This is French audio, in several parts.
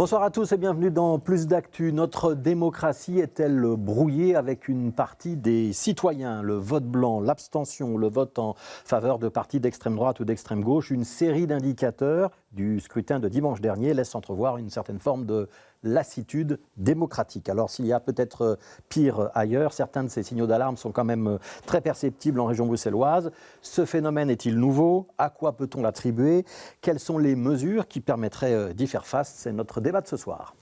Bonsoir à tous et bienvenue dans Plus d'Actu. Notre démocratie est-elle brouillée avec une partie des citoyens? Le vote blanc, l'abstention, le vote en faveur de partis d'extrême droite ou d'extrême gauche, une série d'indicateurs du scrutin de dimanche dernier laisse entrevoir une certaine forme de lassitude démocratique. Alors s'il y a peut-être pire ailleurs, certains de ces signaux d'alarme sont quand même très perceptibles en région bruxelloise. Ce phénomène est-il nouveau? À quoi peut-on l'attribuer? Quelles sont les mesures qui permettraient d'y faire face? C'est notre débat de ce soir.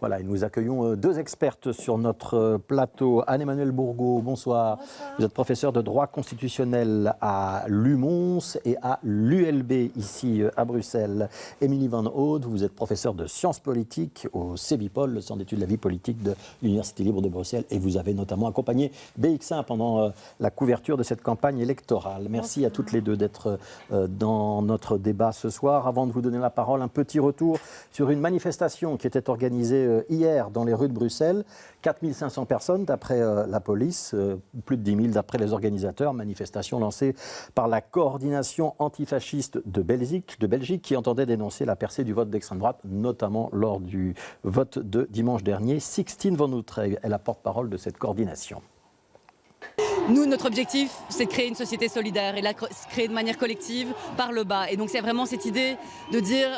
Voilà, et nous accueillons deux expertes sur notre plateau. Anne-Emmanuelle Bourgault, bonsoir. Bonsoir. Vous êtes professeure de droit constitutionnel à l'UMONS et à l'ULB, ici à Bruxelles. Émilie Van Houde, vous êtes professeure de sciences politiques au CEVIPOL, le Centre d'études de la vie politique de l'Université libre de Bruxelles. Et vous avez notamment accompagné BX1 pendant la couverture de cette campagne électorale. Merci bonsoir à toutes les deux d'être dans notre débat ce soir. Avant de vous donner la parole, un petit retour sur une manifestation qui était organisée hier dans les rues de Bruxelles. 4500 personnes d'après la police, plus de 10 000 d'après les organisateurs. Manifestation lancée par la coordination antifasciste de Belgique qui entendait dénoncer la percée du vote d'extrême droite, notamment lors du vote de dimanche dernier. Sixtine Van Oetreg est la porte-parole de cette coordination. Nous, notre objectif, c'est de créer une société solidaire et la créer de manière collective par le bas. Et donc, c'est vraiment cette idée de dire,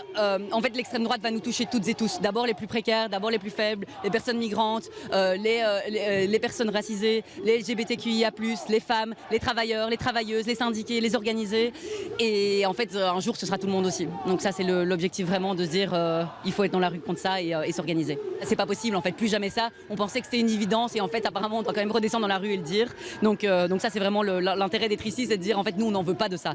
en fait, l'extrême droite va nous toucher toutes et tous. D'abord les plus précaires, d'abord les plus faibles, les personnes migrantes, les personnes racisées, les LGBTQIA+, les femmes, les travailleurs, les travailleuses, les syndiqués, les organisés. Et en fait, un jour, ce sera tout le monde aussi. Donc ça, c'est l'objectif vraiment de se dire, il faut être dans la rue contre ça et s'organiser. C'est pas possible, en fait, plus jamais ça. On pensait que c'était une évidence et en fait, apparemment, on doit quand même redescendre dans la rue et le dire. Donc ça, c'est vraiment l'intérêt d'être ici, c'est de dire, en fait, nous, on n'en veut pas de ça.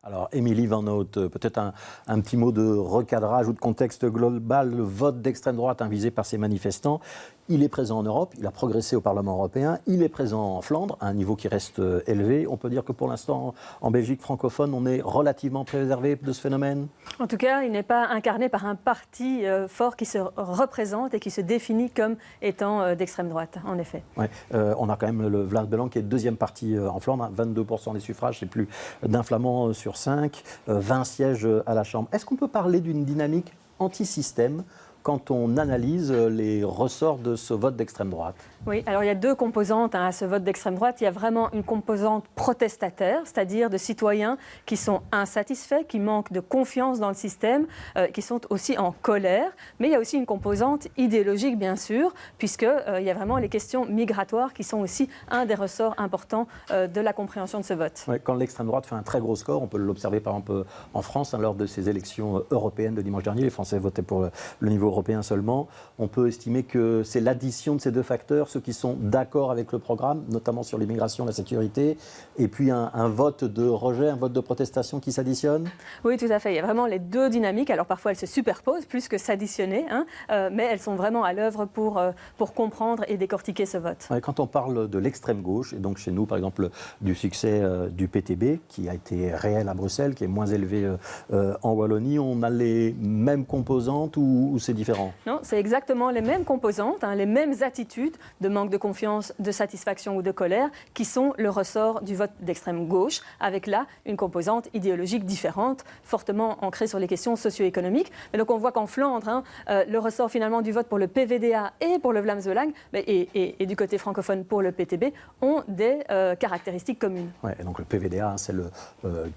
Alors, Émilie Van Houde, peut-être un petit mot de recadrage ou de contexte global. Le vote d'extrême droite visé par ces manifestants, il est présent en Europe, il a progressé au Parlement européen, il est présent en Flandre, à un niveau qui reste élevé. On peut dire que pour l'instant, en Belgique francophone, on est relativement préservé de ce phénomène? En tout cas, il n'est pas incarné par un parti fort qui se représente et qui se définit comme étant d'extrême droite, en effet. Ouais, on a quand même le Vlaams Belang qui est deuxième parti en Flandre, 22% des suffrages, c'est plus d'un Flamand sur 5, 20 sièges à la Chambre. Est-ce qu'on peut parler d'une dynamique anti-système quand on analyse les ressorts de ce vote d'extrême droite? Oui, alors il y a deux composantes à ce vote d'extrême droite. Il y a vraiment une composante protestataire, c'est-à-dire de citoyens qui sont insatisfaits, qui manquent de confiance dans le système, qui sont aussi en colère. Mais il y a aussi une composante idéologique, bien sûr, puisqu'il y a vraiment les questions migratoires qui sont aussi un des ressorts importants de la compréhension de ce vote. Ouais, quand l'extrême droite fait un très gros score, on peut l'observer par exemple en France, lors de ces élections européennes de dimanche dernier, les Français votaient pour le niveau européen seulement. On peut estimer que c'est l'addition de ces deux facteurs, ceux qui sont d'accord avec le programme, notamment sur l'immigration, la sécurité, et puis un vote de rejet, un vote de protestation qui s'additionne? Oui, tout à fait. Il y a vraiment les deux dynamiques. Alors parfois, elles se superposent plus que s'additionner, mais elles sont vraiment à l'œuvre pour comprendre et décortiquer ce vote. Ouais, quand on parle de l'extrême gauche, et donc chez nous, par exemple, du succès du PTB, qui a été réel à Bruxelles, qui est moins élevé en Wallonie, on a les mêmes composantes ou c'est différent? Non, c'est exactement les mêmes composantes, les mêmes attitudes de manque de confiance, de satisfaction ou de colère qui sont le ressort du vote d'extrême gauche, avec là une composante idéologique différente, fortement ancrée sur les questions socio-économiques. Mais donc on voit qu'en Flandre, le ressort finalement du vote pour le PVDA et pour le Vlaams Belang, et du côté francophone pour le PTB, ont des caractéristiques communes. Ouais, et donc le PVDA, c'est le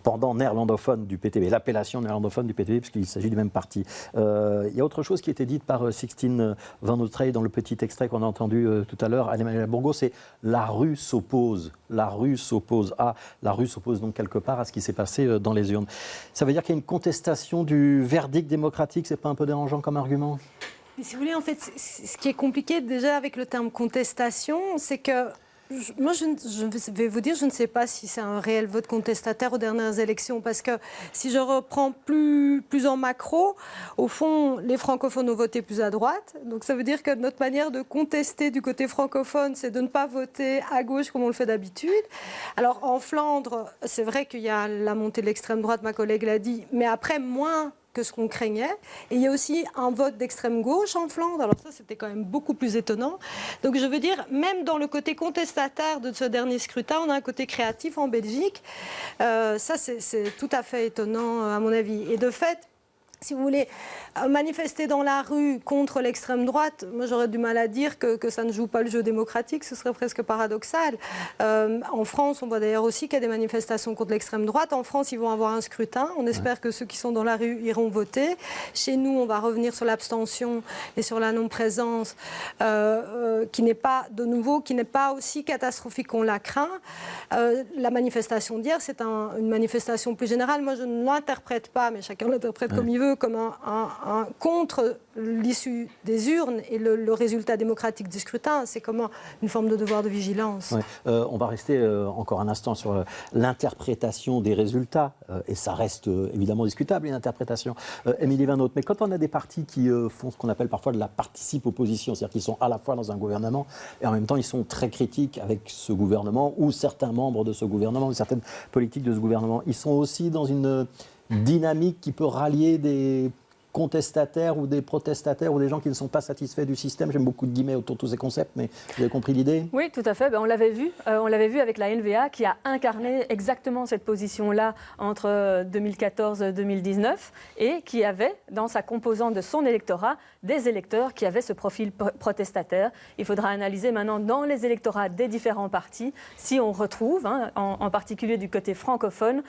pendant néerlandophone du PTB, l'appellation néerlandophone du PTB, puisqu'il s'agit du même parti. Il y a autre chose qui a été dite par Sixtine Van Oetreg dans le petit extrait qu'on a entendu tout à l'heure, Anne-Emmanuelle Bourgault, c'est la rue s'oppose. La rue s'oppose donc quelque part à ce qui s'est passé dans les urnes. Ça veut dire qu'il y a une contestation du verdict démocratique, c'est pas un peu dérangeant comme argument? Mais si vous voulez, en fait, ce qui est compliqué déjà avec le terme contestation, c'est que moi, je vais vous dire, je ne sais pas si c'est un réel vote contestataire aux dernières élections, parce que si je reprends plus en macro, au fond, les francophones ont voté plus à droite. Donc ça veut dire que notre manière de contester du côté francophone, c'est de ne pas voter à gauche comme on le fait d'habitude. Alors en Flandre, c'est vrai qu'il y a la montée de l'extrême droite, ma collègue l'a dit, mais après moins que ce qu'on craignait. Et il y a aussi un vote d'extrême gauche en Flandre. Alors ça, c'était quand même beaucoup plus étonnant. Donc je veux dire, même dans le côté contestataire de ce dernier scrutin, on a un côté créatif en Belgique. Ça, c'est tout à fait étonnant, à mon avis. Et de fait, si vous voulez, manifester dans la rue contre l'extrême droite, moi j'aurais du mal à dire que ça ne joue pas le jeu démocratique, ce serait presque paradoxal. En France, on voit d'ailleurs aussi qu'il y a des manifestations contre l'extrême droite. En France, ils vont avoir un scrutin. On espère que ceux qui sont dans la rue iront voter. Chez nous, on va revenir sur l'abstention et sur la non-présence, qui n'est pas, de nouveau, qui n'est pas aussi catastrophique qu'on la craint. La manifestation d'hier, c'est une manifestation plus générale. Moi, je ne l'interprète pas, mais chacun l'interprète comme il veut, comme contre l'issue des urnes et le résultat démocratique du scrutin. C'est comme une forme de devoir de vigilance. Ouais. On va rester encore un instant sur l'interprétation des résultats, et ça reste évidemment discutable, une interprétation. Émilie Van Haute, mais quand on a des partis qui font ce qu'on appelle parfois de la participe-opposition, c'est-à-dire qu'ils sont à la fois dans un gouvernement et en même temps ils sont très critiques avec ce gouvernement ou certains membres de ce gouvernement ou certaines politiques de ce gouvernement, ils sont aussi dans une dynamique qui peut rallier des contestataires ou des protestataires ou des gens qui ne sont pas satisfaits du système. J'aime beaucoup de guillemets autour de tous ces concepts, mais vous avez compris l'idée? Oui, tout à fait. On l'avait vu avec la NVA qui a incarné exactement cette position-là entre 2014 et 2019 et qui avait dans sa composante de son électorat des électeurs qui avaient ce profil protestataire. Il faudra analyser maintenant dans les électorats des différents partis si on retrouve, en particulier du côté francophone,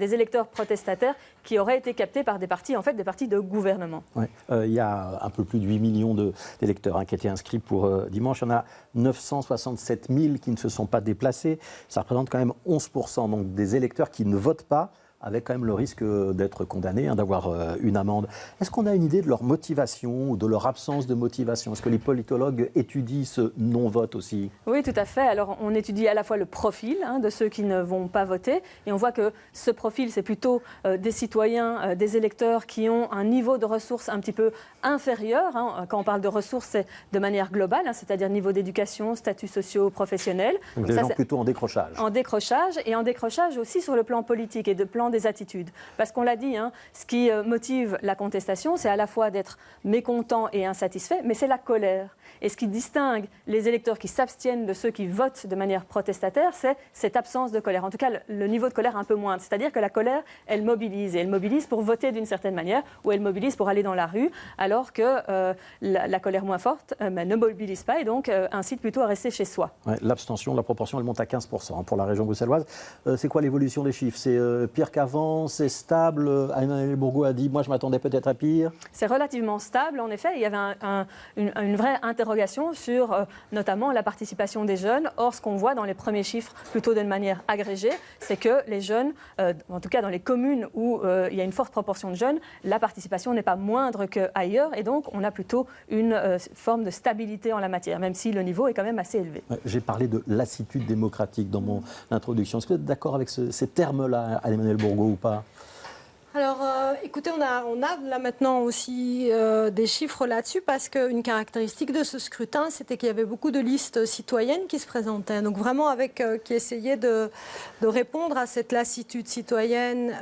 des électeurs protestataires qui auraient été captés par des partis, en fait, des partis de gouvernement. Ouais. Il y a un peu plus de 8 millions d'électeurs qui étaient inscrits pour dimanche. Il y en a 967 000 qui ne se sont pas déplacés. Ça représente quand même 11% donc, des électeurs qui ne votent pas, avec quand même le risque d'être condamnés, d'avoir une amende. Est-ce qu'on a une idée de leur motivation ou de leur absence de motivation? Est-ce que les politologues étudient ce non-vote aussi? Oui, tout à fait. Alors, on étudie à la fois le profil de ceux qui ne vont pas voter, et on voit que ce profil, c'est plutôt des citoyens, des électeurs qui ont un niveau de ressources un petit peu inférieur. Quand on parle de ressources, c'est de manière globale, c'est-à-dire niveau d'éducation, statut socio-professionnel. Donc des gens plutôt en décrochage. En décrochage, et en décrochage aussi sur le plan politique et de plan des attitudes. Parce qu'on l'a dit, ce qui motive la contestation, c'est à la fois d'être mécontent et insatisfait, mais c'est la colère. Et ce qui distingue les électeurs qui s'abstiennent de ceux qui votent de manière protestataire, c'est cette absence de colère. En tout cas, le niveau de colère un peu moindre. C'est-à-dire que la colère, elle mobilise. Et elle mobilise pour voter d'une certaine manière, ou elle mobilise pour aller dans la rue, alors que la colère moins forte ne mobilise pas et donc incite plutôt à rester chez soi. Ouais, l'abstention, la proportion, elle monte à 15% pour la région bruxelloise. C'est quoi l'évolution des chiffres? C'est pire qu'avant, c'est stable? Anne-Emmanuelle Bourgault a dit, moi je m'attendais peut-être à pire. C'est relativement stable, en effet. Il y avait une vraie interrogation sur notamment la participation des jeunes. Or, ce qu'on voit dans les premiers chiffres, plutôt d'une manière agrégée, c'est que les jeunes, en tout cas dans les communes où il y a une forte proportion de jeunes, la participation n'est pas moindre qu'ailleurs. Et donc, on a plutôt une forme de stabilité en la matière, même si le niveau est quand même assez élevé. J'ai parlé de lassitude démocratique dans mon introduction. Est-ce que vous êtes d'accord avec ces termes-là, Anne-Emmanuelle Bourgault, ou pas? Alors, écoutez, on a là maintenant aussi des chiffres là-dessus parce qu'une caractéristique de ce scrutin, c'était qu'il y avait beaucoup de listes citoyennes qui se présentaient. Donc vraiment qui essayaient de répondre à cette lassitude citoyenne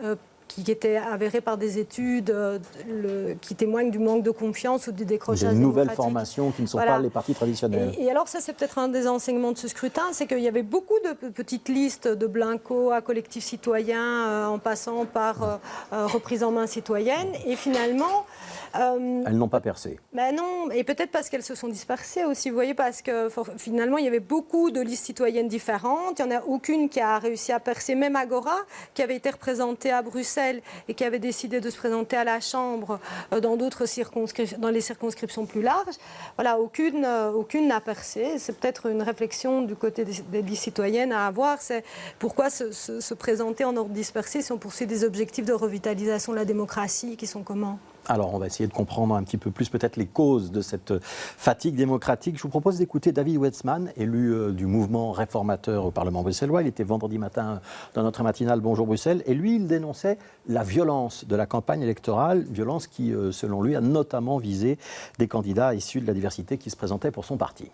qui était avérée par des études qui témoignent du manque de confiance ou du décrochage démocratique. Des nouvelles formations qui ne sont pas les partis traditionnels. Et alors ça, c'est peut-être un des enseignements de ce scrutin, c'est qu'il y avait beaucoup de petites listes de Blinco à collectifs citoyens, en passant par reprise en main citoyenne. Et finalement... elles n'ont pas percé. Ben non, et peut-être parce qu'elles se sont dispersées aussi, vous voyez, parce que finalement, il y avait beaucoup de listes citoyennes différentes. Il n'y en a aucune qui a réussi à percer, même Agora, qui avait été représentée à Bruxelles et qui avait décidé de se présenter à la Chambre dans les circonscriptions plus larges. Voilà, aucune n'a percé. C'est peut-être une réflexion du côté des listes citoyennes à avoir. C'est pourquoi se présenter en ordre dispersé si on poursuit des objectifs de revitalisation de la démocratie qui sont comment? Alors, on va essayer de comprendre un petit peu plus peut-être les causes de cette fatigue démocratique. Je vous propose d'écouter David Wetzmann, élu du mouvement réformateur au Parlement bruxellois. Il était vendredi matin dans notre matinale Bonjour Bruxelles. Et lui, il dénonçait la violence de la campagne électorale, violence qui, selon lui, a notamment visé des candidats issus de la diversité qui se présentaient pour son parti.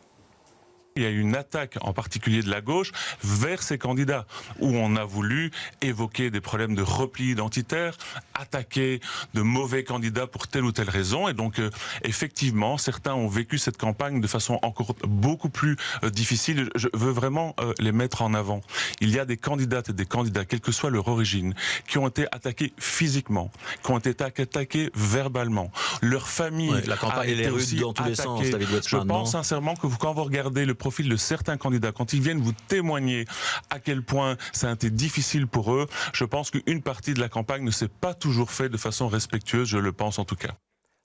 Il y a eu une attaque, en particulier de la gauche, vers ces candidats, où on a voulu évoquer des problèmes de repli identitaire, attaquer de mauvais candidats pour telle ou telle raison. Et donc, effectivement, certains ont vécu cette campagne de façon encore beaucoup plus difficile. Je veux vraiment les mettre en avant. Il y a des candidates et des candidats, quelle que soit leur origine, qui ont été attaqués physiquement, qui ont été attaqués verbalement. Leur famille la campagne a été est rude aussi dans tous les sens, David Wetzmann. Je pense sincèrement que quand vous regardez le profil de certains candidats, quand ils viennent vous témoigner à quel point ça a été difficile pour eux, je pense qu'une partie de la campagne ne s'est pas toujours fait de façon respectueuse, je le pense en tout cas.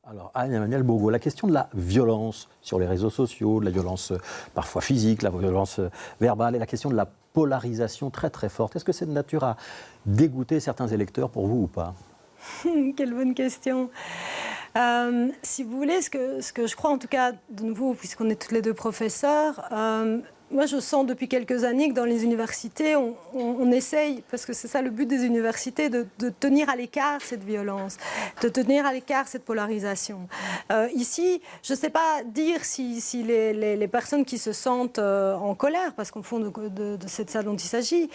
Alors, Anne-Emmanuelle Bourgault, la question de la violence sur les réseaux sociaux, de la violence parfois physique, la violence verbale, et la question de la polarisation très très forte, est-ce que c'est de nature à dégoûter certains électeurs pour vous ou pas? Quelle bonne question. Si vous voulez, ce que je crois, en tout cas, de nouveau, puisqu'on est toutes les deux professeurs, moi, je sens depuis quelques années que dans les universités, on essaye, parce que c'est ça le but des universités, de tenir à l'écart cette violence, de tenir à l'écart cette polarisation. Ici, je ne sais pas dire si les personnes qui se sentent en colère, parce qu'au fond, c'est de ça dont il s'agit,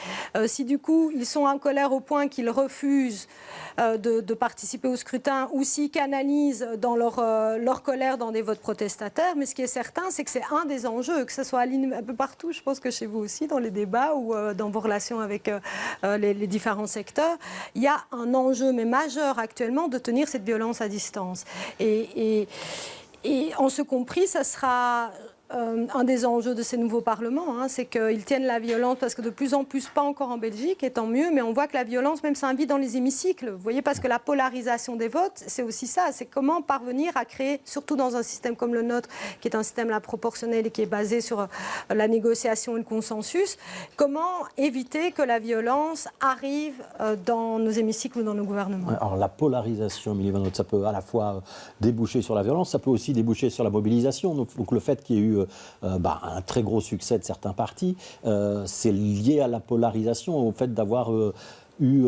si du coup, ils sont en colère au point qu'ils refusent de participer au scrutin ou s'ils canalisent dans leur colère dans des votes protestataires. Mais ce qui est certain, c'est que c'est un des enjeux, que ce soit un peu partout, je pense que chez vous aussi, dans les débats ou dans vos relations avec les différents secteurs, il y a un enjeu, mais majeur actuellement, de tenir cette violence à distance. Et en ce compris, ça sera un des enjeux de ces nouveaux parlements, hein, c'est qu'ils tiennent la violence, parce que de plus en plus, pas encore en Belgique, et tant mieux, mais on voit que la violence même s'invite dans les hémicycles. Vous voyez, parce que la polarisation des votes, c'est aussi ça, c'est comment parvenir à créer, surtout dans un système comme le nôtre, qui est un système là, proportionnel et qui est basé sur la négociation et le consensus, comment éviter que la violence arrive dans nos hémicycles ou dans nos gouvernements. Alors la polarisation, Émilie Van Hout, ça peut à la fois déboucher sur la violence, ça peut aussi déboucher sur la mobilisation. Donc le fait qu'il y ait eu un très gros succès de certains partis, c'est lié à la polarisation, au fait d'avoir eu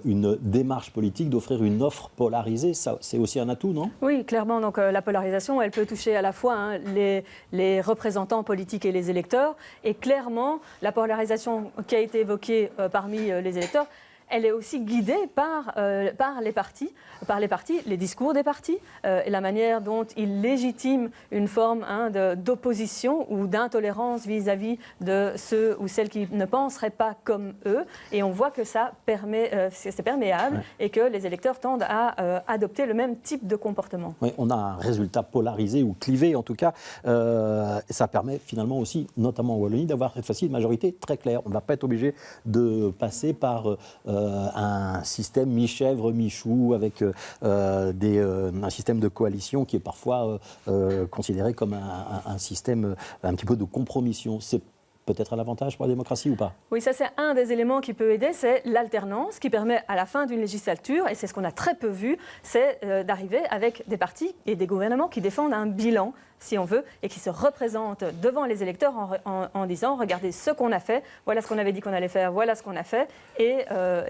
une démarche politique, d'offrir une offre polarisée. Ça, c'est aussi un atout, non? Oui, clairement. Donc, la polarisation, elle peut toucher à la fois les représentants politiques et les électeurs. Et clairement, la polarisation qui a été évoquée parmi les électeurs, elle est aussi guidée par les partis, les discours des partis, et la manière dont ils légitiment une forme d'opposition ou d'intolérance vis-à-vis de ceux ou celles qui ne penseraient pas comme eux. Et on voit que c'est perméable et que les électeurs tendent à adopter le même type de comportement. Oui, on a un résultat polarisé ou clivé en tout cas. Ça permet finalement aussi, notamment en Wallonie, d'avoir cette fois-ci une majorité très claire. On ne va pas être obligé de passer par un système mi-chèvre, mi-chou, avec un système de coalition qui est parfois considéré comme un système un petit peu de compromission. C'est peut-être un avantage pour la démocratie ou pas? Oui, ça c'est un des éléments qui peut aider, c'est l'alternance qui permet à la fin d'une législature, et c'est ce qu'on a très peu vu, c'est d'arriver avec des partis et des gouvernements qui défendent un bilan, si on veut, et qui se représentent devant les électeurs en disant « Regardez ce qu'on a fait, voilà ce qu'on avait dit qu'on allait faire, voilà ce qu'on a fait », et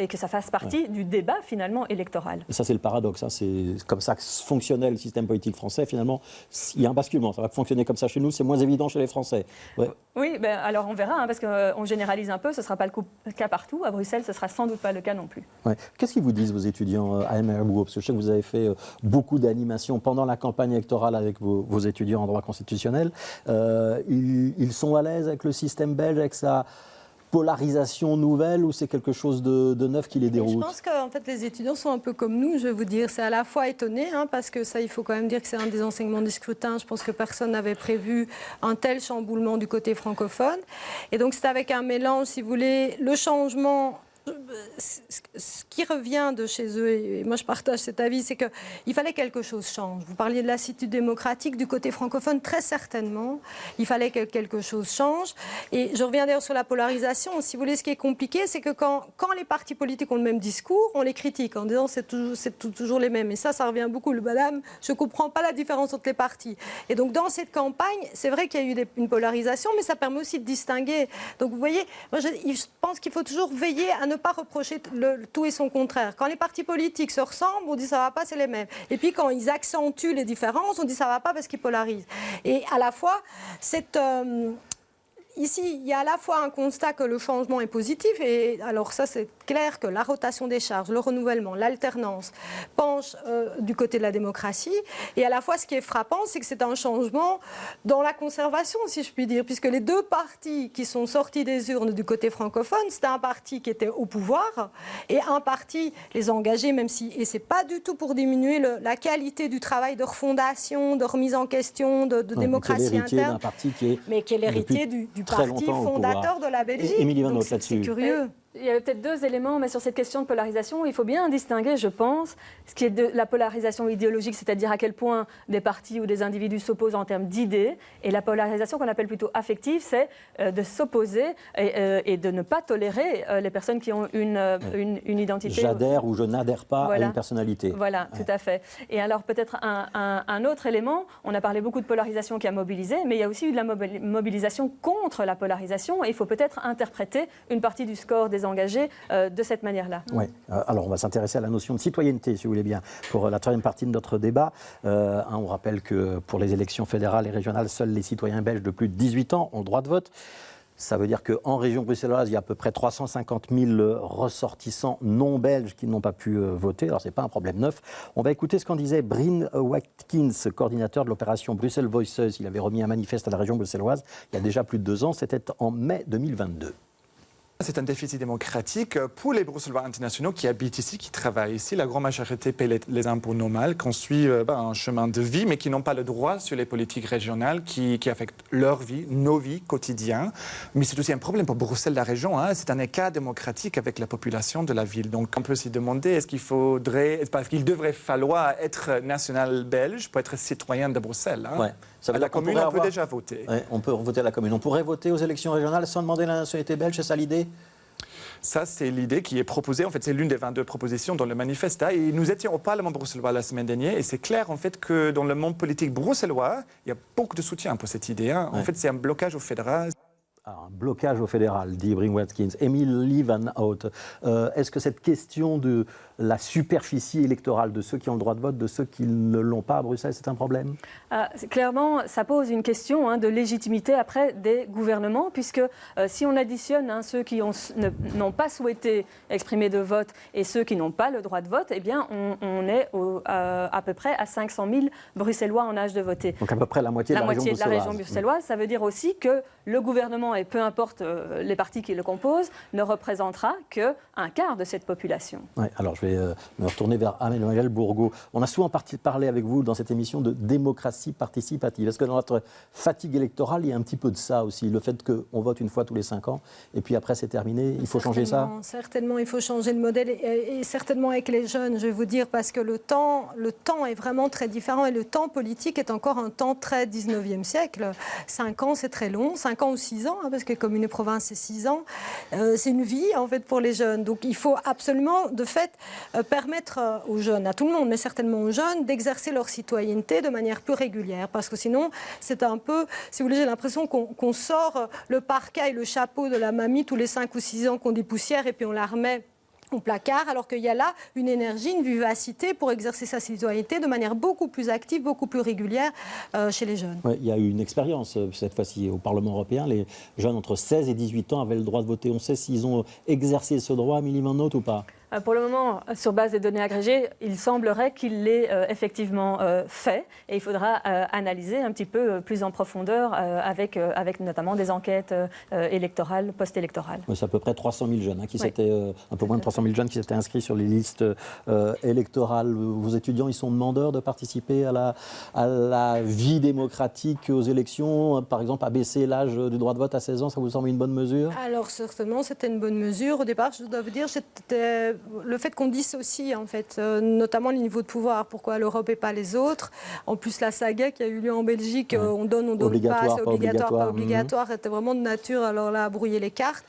que ça fasse partie du débat finalement électoral. Et ça c'est le paradoxe, hein. C'est comme ça que fonctionnait le système politique français. Finalement, il y a un basculement, ça va fonctionner comme ça chez nous, c'est moins évident chez les Français. Ouais. Oui, alors on verra, parce qu'on généralise un peu, ce ne sera pas le cas partout. À Bruxelles, ce ne sera sans doute pas le cas non plus. Ouais. Qu'est-ce qu'ils vous disent, vos étudiants à MRU? Parce que je sais que vous avez fait beaucoup d'animations pendant la campagne électorale avec vos étudiants en droit constitutionnel. Ils sont à l'aise avec le système belge, avec sa polarisation nouvelle, ou c'est quelque chose de neuf qui les déroute? Je pense qu'en fait les étudiants sont un peu comme nous, je vais vous dire. C'est à la fois étonné, parce que ça, il faut quand même dire que c'est un des enseignements du scrutin. Je pense que personne n'avait prévu un tel chamboulement du côté francophone. Et donc c'est avec un mélange, si vous voulez, le changement. Ce qui revient de chez eux, et moi je partage cet avis, c'est qu'il fallait que quelque chose change. Vous parliez de lassitude démocratique du côté francophone, très certainement. Il fallait que quelque chose change. Et je reviens d'ailleurs sur la polarisation. Si vous voulez, ce qui est compliqué, c'est que quand les partis politiques ont le même discours, on les critique en disant c'est toujours les mêmes. Et ça revient beaucoup. Madame, je ne comprends pas la différence entre les partis. Et donc dans cette campagne, c'est vrai qu'il y a eu une polarisation, mais ça permet aussi de distinguer. Donc vous voyez, moi je pense qu'il faut toujours veiller à ne pas reprocher le tout et son contraire. Quand les partis politiques se ressemblent, on dit ça va pas, c'est les mêmes. Et puis quand ils accentuent les différences, on dit ça va pas parce qu'ils polarisent. Et à la fois, ici, il y a à la fois un constat que le changement est positif, et alors ça c'est clair que la rotation des charges, le renouvellement, l'alternance penchent du côté de la démocratie, et à la fois ce qui est frappant, c'est que c'est un changement dans la conservation, si je puis dire, puisque les deux partis qui sont sortis des urnes du côté francophone, c'était un parti qui était au pouvoir, et un parti, les engagés, même si, et c'est pas du tout pour diminuer la qualité du travail de refondation, de remise en question, de démocratie interne, mais qui est l'héritier du parti fondateur de la Belgique. Émilie Van Hout, donc c'est curieux. Il y a peut-être deux éléments, mais sur cette question de polarisation, il faut bien distinguer, je pense, ce qui est de la polarisation idéologique, c'est-à-dire à quel point des partis ou des individus s'opposent en termes d'idées, et la polarisation qu'on appelle plutôt affective, c'est de s'opposer et de ne pas tolérer les personnes qui ont une identité. J'adhère ou je n'adhère pas à une personnalité. Voilà, tout à fait. Et alors peut-être un autre élément, on a parlé beaucoup de polarisation qui a mobilisé, mais il y a aussi eu de la mobilisation contre la polarisation, et il faut peut-être interpréter une partie du score des engagés de cette manière-là. Oui. Alors on va s'intéresser à la notion de citoyenneté, si vous voulez bien, pour la troisième partie de notre débat. On rappelle que pour les élections fédérales et régionales, seuls les citoyens belges de plus de 18 ans ont le droit de vote. Ça veut dire qu'en région bruxelloise, il y a à peu près 350 000 ressortissants non belges qui n'ont pas pu voter. Alors, ce n'est pas un problème neuf. On va écouter ce qu'en disait Bryn Watkins, coordinateur de l'opération Bruxelles Voices. Il avait remis un manifeste à la région bruxelloise il y a déjà plus de 2 ans. C'était en mai 2022. C'est un déficit démocratique pour les Bruxellois internationaux qui habitent ici, qui travaillent ici. La grande majorité paie les impôts normaux, qu'on suit un chemin de vie, mais qui n'ont pas le droit sur les politiques régionales qui affectent leur vie, nos vies quotidiennes. Mais c'est aussi un problème pour Bruxelles, la région. C'est un écart démocratique avec la population de la ville. Donc on peut s'y demander, est-ce qu'il devrait falloir être national belge pour être citoyen de Bruxelles Ça veut dire la commune, on peut déjà voter. Ouais, on peut voter à la commune. On pourrait voter aux élections régionales sans demander la nationalité belge, c'est ça l'idée ? Ça, c'est l'idée qui est proposée. En fait, c'est l'une des 22 propositions dans le manifeste. Et nous étions au Parlement bruxellois la semaine dernière. Et c'est clair, en fait, que dans le monde politique bruxellois, il y a beaucoup de soutien pour cette idée. En fait, c'est un blocage au fédéral. Un blocage au fédéral, dit Bryn Watkins. Émilie Van Hout, est-ce que cette question de la superficie électorale de ceux qui ont le droit de vote, de ceux qui ne l'ont pas à Bruxelles, c'est un problème ? Clairement, ça pose une question de légitimité après des gouvernements, puisque si on additionne ceux qui n'ont pas souhaité exprimer de vote et ceux qui n'ont pas le droit de vote, eh bien, on est à peu près à 500 000 Bruxellois en âge de voter. Donc à peu près la moitié de la région bruxelloise. Ça veut dire aussi que le gouvernement, et peu importe les partis qui le composent, ne représentera qu'un quart de cette population. Ouais, alors je vais me retourner vers Anne-Emmanuelle Bourgault. On a souvent parlé avec vous dans cette émission de démocratie participative. Est-ce que dans notre fatigue électorale, il y a un petit peu de ça aussi, le fait qu'on vote une fois tous les 5 ans et puis après c'est terminé, il faut changer ça ? Certainement, il faut changer le modèle et certainement avec les jeunes, je vais vous dire, parce que le temps est vraiment très différent et le temps politique est encore un temps très 19e siècle. 5 ans, c'est très long, 5 ans ou 6 ans, parce que commune et province, c'est 6 ans. C'est une vie, en fait, pour les jeunes. Donc, il faut absolument, de fait, permettre aux jeunes, à tout le monde, mais certainement aux jeunes, d'exercer leur citoyenneté de manière plus régulière. Parce que sinon, c'est un peu, si vous voulez, j'ai l'impression qu'on sort le parka et le chapeau de la mamie tous les 5 ou 6 ans qu'on dépoussière et puis on la remet au placard, alors qu'il y a là une énergie, une vivacité pour exercer sa citoyenneté de manière beaucoup plus active, beaucoup plus régulière chez les jeunes. Ouais, il y a eu une expérience cette fois-ci au Parlement européen. Les jeunes entre 16 et 18 ans avaient le droit de voter. On sait s'ils ont exercé ce droit, Émilie Van Hout, ou pas ? Pour le moment, sur base des données agrégées, il semblerait qu'il l'ait effectivement fait. Et il faudra analyser un petit peu plus en profondeur avec notamment des enquêtes électorales, post-électorales. C'est à peu près 300 000 jeunes, un peu moins de 300 000 jeunes qui s'étaient inscrits sur les listes électorales. Vos étudiants, ils sont demandeurs de participer à la vie démocratique aux élections. Par exemple, abaisser l'âge du droit de vote à 16 ans, ça vous semble une bonne mesure ? Alors, certainement, c'était une bonne mesure. Au départ, je dois vous dire, c'était le fait qu'on dissocie, en fait, notamment les niveaux de pouvoir. Pourquoi l'Europe et pas les autres ? En plus, la saga qui a eu lieu en Belgique, on donne pas, c'est obligatoire, pas obligatoire, c'était vraiment de nature, alors là, à brouiller les cartes.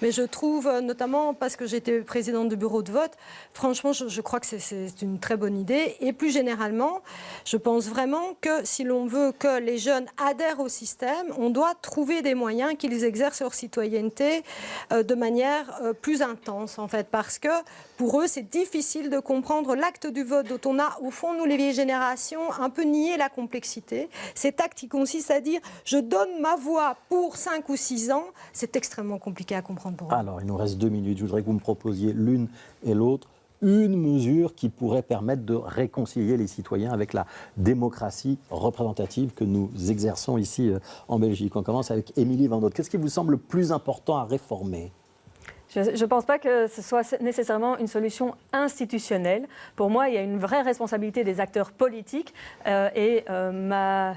Mais je trouve, notamment parce que j'étais présidente du bureau de vote, franchement, je crois que c'est une très bonne idée. Et plus généralement, je pense vraiment que si l'on veut que les jeunes adhèrent au système, on doit trouver des moyens qu'ils exercent leur citoyenneté de manière plus intense, en fait, parce que pour eux, c'est difficile de comprendre l'acte du vote dont on a, au fond, nous, les vieilles générations, un peu nié la complexité. Cet acte qui consiste à dire « je donne ma voix pour 5 ou 6 ans », c'est extrêmement compliqué à comprendre pour eux. Alors, il nous reste 2 minutes. Je voudrais que vous me proposiez l'une et l'autre une mesure qui pourrait permettre de réconcilier les citoyens avec la démocratie représentative que nous exerçons ici en Belgique. On commence avec Émilie Van Noot. Qu'est-ce qui vous semble le plus important à réformer ? Je ne pense pas que ce soit nécessairement une solution institutionnelle. Pour moi, il y a une vraie responsabilité des acteurs politiques ma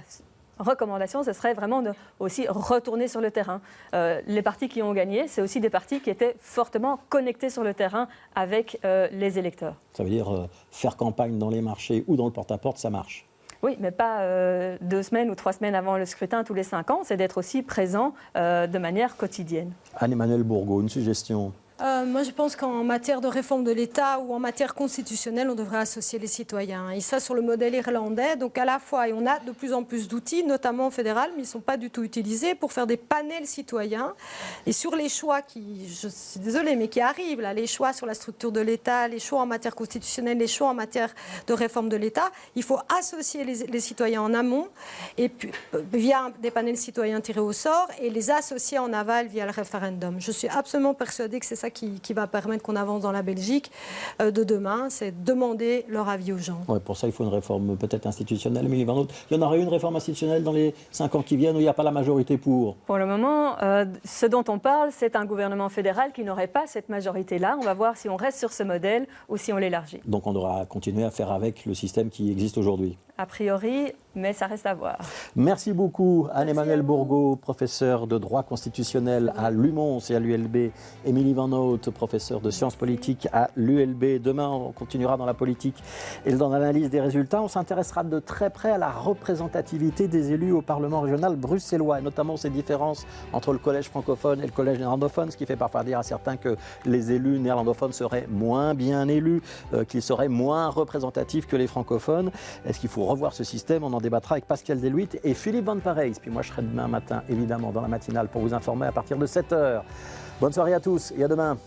recommandation, ce serait vraiment de aussi retourner sur le terrain. Les partis qui ont gagné, c'est aussi des partis qui étaient fortement connectés sur le terrain avec les électeurs. Ça veut dire faire campagne dans les marchés ou dans le porte-à-porte, ça marche ? Oui, mais pas 2 semaines ou 3 semaines avant le scrutin tous les 5 ans, c'est d'être aussi présent de manière quotidienne. Anne-Emmanuelle Bourgault, une suggestion ? Moi, je pense qu'en matière de réforme de l'État ou en matière constitutionnelle, on devrait associer les citoyens. Et ça, sur le modèle irlandais. Donc, à la fois, et on a de plus en plus d'outils, notamment au fédéral, mais ils ne sont pas du tout utilisés pour faire des panels citoyens. Et sur les choix qui, je suis désolée, mais qui arrivent, là, les choix sur la structure de l'État, les choix en matière constitutionnelle, les choix en matière de réforme de l'État, il faut associer les citoyens en amont, et puis, via des panels citoyens tirés au sort, et les associer en aval via le référendum. Je suis absolument persuadée que c'est ça qui va permettre qu'on avance dans la Belgique de demain, c'est demander leur avis aux gens. Ouais, pour ça, il faut une réforme peut-être institutionnelle. Émilie Van Noot, il y en aurait une réforme institutionnelle dans les 5 ans qui viennent où il n'y a pas la majorité pour ? Pour le moment, ce dont on parle, c'est un gouvernement fédéral qui n'aurait pas cette majorité-là. On va voir si on reste sur ce modèle ou si on l'élargit. Donc on devra continuer à faire avec le système qui existe aujourd'hui. A priori, mais ça reste à voir. Merci beaucoup Anne-Emmanuelle Bourgault, professeure de droit constitutionnel à l'UMONS et à l'ULB. Émilie Van Noot, professeure de sciences politiques à l'ULB. Demain, on continuera dans la politique et dans l'analyse des résultats. On s'intéressera de très près à la représentativité des élus au Parlement régional bruxellois, et notamment ces différences entre le collège francophone et le collège néerlandophone, ce qui fait parfois dire à certains que les élus néerlandophones seraient moins bien élus, qu'ils seraient moins représentatifs que les francophones. Est-ce qu'il faut revoir ce système? On en débattra avec Pascal Deluit et Philippe Van Parijs. Puis moi, je serai demain matin, évidemment, dans la matinale pour vous informer à partir de 7h. Bonne soirée à tous et à demain.